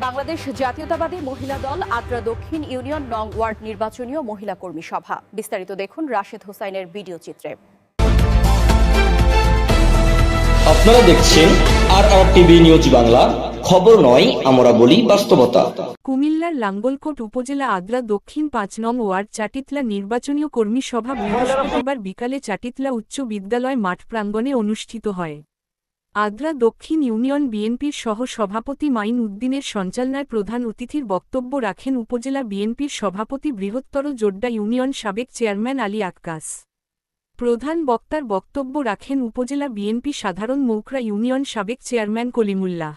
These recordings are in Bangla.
বাংলাদেশ জাতীয়তাবাদী মহিলা দল আদ্রা দক্ষিণ ইউনিয়ন নং ওয়ার্ড নির্বাচনীয় মহিলা কর্মী সভা। বিস্তারিত দেখুন রাশেদ হোসাইনের ভিডিও চিত্রে। আপনারা দেখছেন RRTV নিউজ বাংলা, খবর নয় আমরা বলি বাস্তবতা। কুমিল্লার লাঙ্গলকোট উপজেলা আদ্রা দক্ষিণ ৫ নং ওয়ার্ড চাটিতলা নির্বাচনীয় কর্মী সভা বৃহস্পতিবার বিকালে চাটিতলা উচ্চ বিদ্যালয় মাঠ প্রাঙ্গণে অনুষ্ঠিত হয়। আদ্রা দক্ষিণ ইউনিয়ন বিএনপির সহ সভাপতি মাইন উদ্দিনের সঞ্চালনায় প্রধান অতিথির বক্তব্য রাখেন উপজেলা বিএনপির সভাপতি বৃহত্তর জোড্ডা ইউনিয়ন সাবেক চেয়ারম্যান আলী আক্কাস। প্রধান বক্তার বক্তব্য রাখেন উপজেলা বিএনপি সাধারণ মৌকরা ইউনিয়ন সাবেক চেয়ারম্যান কলিমুল্লাহ।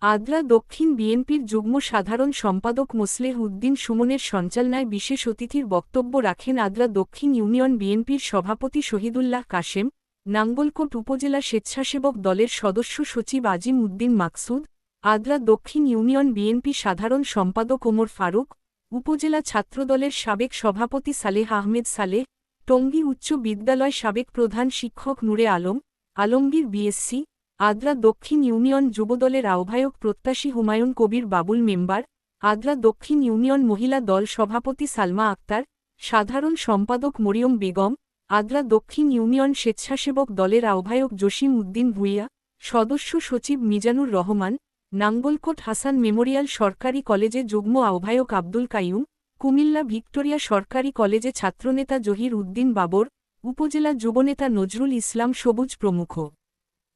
আদ্রা দক্ষিণ বিএনপির যুগ্ম সাধারণ সম্পাদক মোসলেহ উদ্দিন সুমনের সঞ্চালনায় বিশেষ অতিথির বক্তব্য রাখেন আদ্রা দক্ষিণ ইউনিয়ন বিএনপির সভাপতি শহীদুল্লাহ কাশেম, নাঙ্গলকোট উপজেলা স্বেচ্ছাসেবক দলের সদস্য সচিব আজিম উদ্দিন মাকসুদ, আদ্রা দক্ষিণ ইউনিয়ন বিএনপি সাধারণ সম্পাদক ওমর ফারুক, উপজেলা ছাত্রদলের সাবেক সভাপতি সালেহ আহমেদ সালেহ, টঙ্গী উচ্চ বিদ্যালয় সাবেক প্রধান শিক্ষক নূরে আলম, আলমগীর বিএসসি, আদ্রা দক্ষিণ ইউনিয়ন যুবদলের আহ্বায়ক প্রত্যাশী হুমায়ুন কবির বাবুল মেম্বার, আদ্রা দক্ষিণ ইউনিয়ন মহিলা দল সভাপতি সালমা আক্তার, সাধারণ সম্পাদক মরিয়ম বেগম, আদ্রা দক্ষিণ ইউনিয়ন স্বেচ্ছাসেবক দলের আহ্বায়ক জসিম উদ্দিন ভুইয়া, সদস্য সচিব মিজানুর রহমান, নাঙ্গলকোট হাসান মেমোরিয়াল সরকারি কলেজে যুগ্ম আহ্বায়ক আব্দুল কাইয়ুম, কুমিল্লা ভিক্টোরিয়া সরকারি কলেজে ছাত্রনেতা জহির উদ্দিন বাবর, উপজেলা যুবনেতা নজরুল ইসলাম সবুজ প্রমুখ।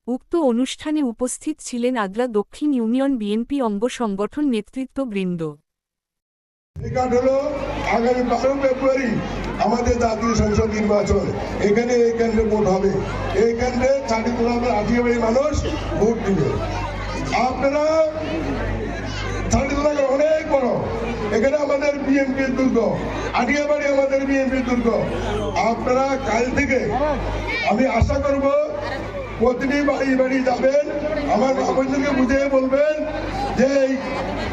উক্ত অনুষ্ঠানে উপস্থিত ছিলেন আদ্রা দক্ষিণ ইউনিয়ন বিএনপি অঙ্গ সংগঠন নেতৃত্ববৃন্দ। আগামী 12 ফেব্রুয়ারি আমাদের জাতীয় সংসদ নির্বাচন, এখানে এই কেন্দ্রে ভোট হবে। এই কেন্দ্রে 40 মানুষ ভোট দিবে। আপনারা অনেক বড়, এখানে আমাদের বিএনপির দুর্গ, আটিয়াবাড়ি আমাদের বিএনপির দুর্গ। আপনারা কাল থেকে আমি আশা করব প্রতিটি বাড়ি বাড়ি যাবেন, আমার বাবুদেরকে বুঝিয়ে বলবেন যে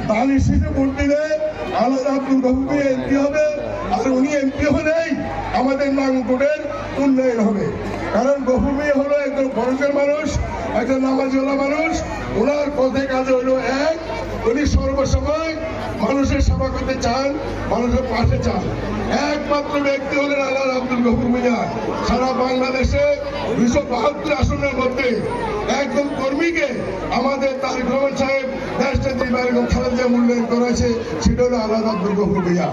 ধান শীতে ভোট দিলে আলাদা আব্দুল গফুর এমপি হবে, আর উনি এমপি হলেই আমাদের নাঙ্গলকোটের উন্নয়ন হবে। কারণ গফুর মিয়া হলো একজন ফরজের মানুষ, একজন নামাজওয়ালা মানুষ। ওনার পথে কাজে হলো এক, উনি সর্বসময় মানুষের সেবা করতে চান, মানুষের পাশে চান। একমাত্র ব্যক্তি হলেন আল্লাহ আব্দুল গফুর মিয়া। সারা বাংলাদেশে 272 আসনের মধ্যে একজন কর্মীকে আমাদের তারেক রহমান সাহেব দেশটা যে খালেদা মূল্যায়ন করেছে, সেটা হলো আল্লাহ আব্দুল গফুর মিয়া।